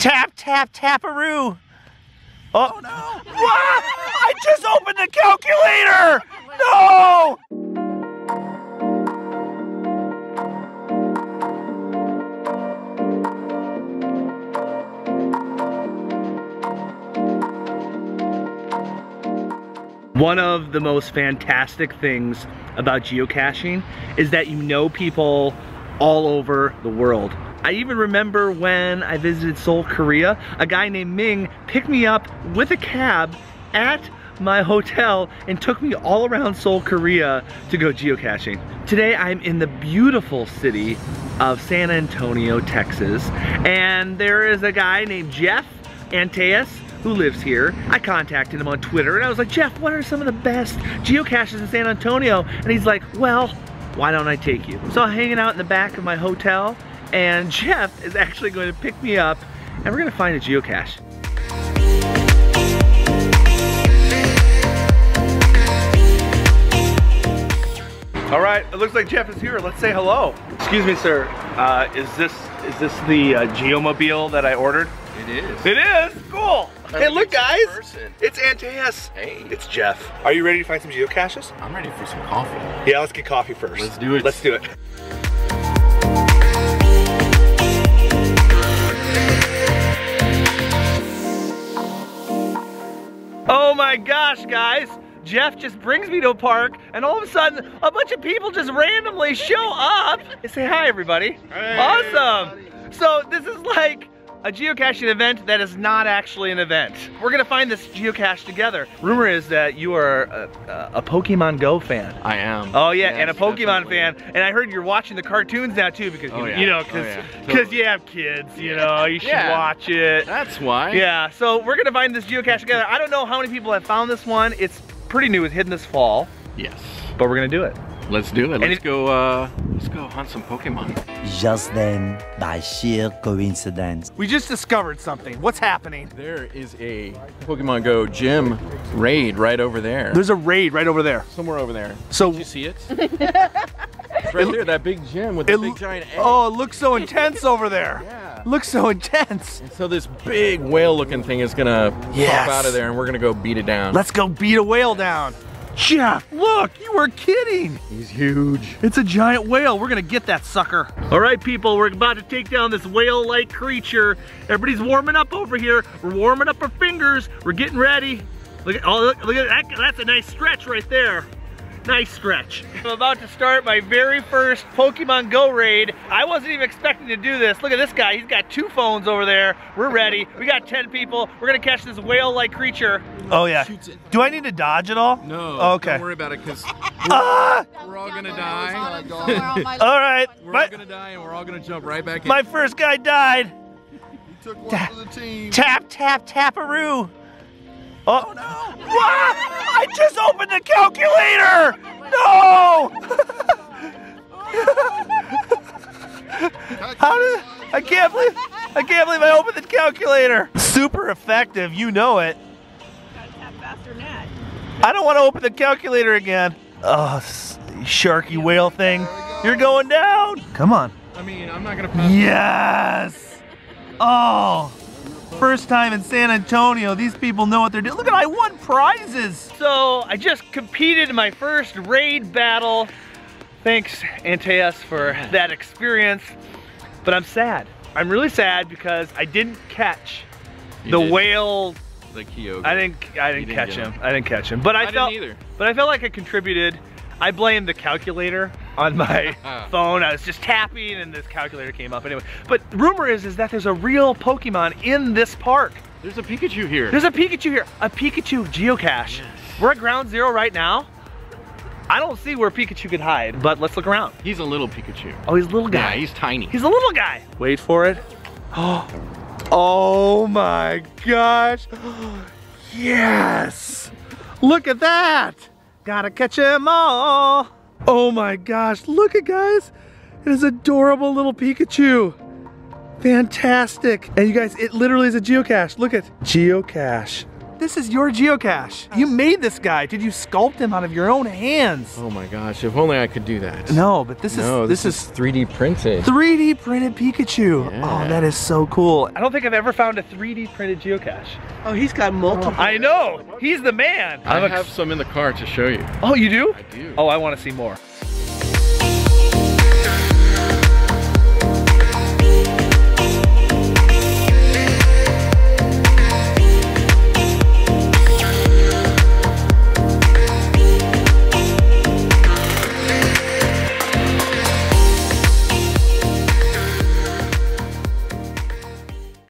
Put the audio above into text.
Tap, tap, taparoo. Oh no! Ah, I just opened the calculator! No! One of the most fantastic things about geocaching is that you know people all over the world. I even remember when I visited Seoul, Korea, a guy named Ming picked me up with a cab at my hotel and took me all around Seoul, Korea to go geocaching. Today I'm in the beautiful city of San Antonio, Texas, and there is a guy named Jeff Arbaugh who lives here. I contacted him on Twitter and I was like, Jeff, what are some of the best geocaches in San Antonio? And he's like, well, why don't I take you? So I'm hanging out in the back of my hotel and Jeff is actually going to pick me up and we're gonna find a geocache. All right, it looks like Jeff is here. Let's say hello. Excuse me, sir. Is this the Geomobile that I ordered? It is. It is? Cool. Hey, look, guys. It's Arbaugh. Hey. It's Jeff. Are you ready to find some geocaches? I'm ready for some coffee. Yeah, let's get coffee first. Let's do it. Let's do it. Oh my gosh, guys. Jeff just brings me to a park and all of a sudden a bunch of people just randomly show up and say hi, everybody. Hey, awesome. Everybody. So this is like a geocaching event that is not actually an event. We're gonna find this geocache together. Rumor is that you are a Pokemon Go fan. I am. Oh yeah, yes, and a Pokemon definitely. fan. And I heard you're watching the cartoons now too because you know, because you have kids, you know, you should watch it. That's why. Yeah, so we're gonna find this geocache together. I don't know how many people have found this one. It's pretty new, it's hidden this fall. Yes. But we're gonna do it. Let's do it. Let's go hunt some Pokemon. Just then, by sheer coincidence, we just discovered something. What's happening? There is a Pokemon Go gym raid right over there. There's a raid right over there. Somewhere over there. So did you see it? It's right there, that big gym with the big giant egg. Oh, it looks so intense over there. Yeah. Looks so intense. And so this big whale looking thing is gonna pop out of there and we're gonna go beat it down. Let's go beat a whale down. Jeff, look, you were kidding. He's huge. It's a giant whale. We're gonna get that sucker. All right, people, we're about to take down this whale-like creature. Everybody's warming up over here. We're warming up our fingers. We're getting ready. Look at, look at that. That's a nice stretch right there. Nice stretch. I'm about to start my very first Pokemon Go Raid. I wasn't even expecting to do this. Look at this guy, he's got 2 phones over there. We're ready, we got 10 people. We're gonna catch this whale-like creature. Oh yeah. Do I need to dodge at all? No, okay. Don't worry about it, because we're all gonna die. All right. We're all gonna die and we're all gonna jump right back in. My first guy died. You took one for the team. Tap, tap, taparoo. Oh no! Ah, I just opened the calculator! No! How did I can't believe I opened the calculator. Super effective, you know it. Gotta tap faster than that. I don't want to open the calculator again. Oh, sharky whale thing. You're going down. Come on. I mean, I'm not gonna pass. Yes! Oh! First time in San Antonio, these people know what they're doing. Look at, I won prizes. So I just competed in my first raid battle. Thanks, Arbaugh, for that experience. But I'm sad. I'm really sad because I didn't catch the whale. The Kyogre. I didn't catch him. I didn't catch him. But I felt like I contributed. I blamed the calculator on my phone. I was just tapping and this calculator came up anyway. But rumor is that there's a real Pokemon in this park. There's a Pikachu here. There's a Pikachu here. A Pikachu Geocache. Yes. We're at ground zero right now. I don't see where Pikachu could hide, but let's look around. He's a little Pikachu. Oh, he's a little guy. Yeah, he's tiny. He's a little guy. Wait for it. Oh my gosh. Yes. Look at that. Gotta catch them all. Oh my gosh, look at guys. It is adorable little Pikachu. Fantastic. And you guys, it literally is a geocache. Look at geocache. This is your geocache. You made this guy. Did you sculpt him out of your own hands? Oh my gosh, if only I could do that. No, but this is 3D printed. 3D printed Pikachu. Yeah. Oh, that is so cool. I don't think I've ever found a 3D printed geocache. Oh, he's got multiple. I know. He's the man. I have some in the car to show you. Oh, you do? I do. Oh, I want to see more.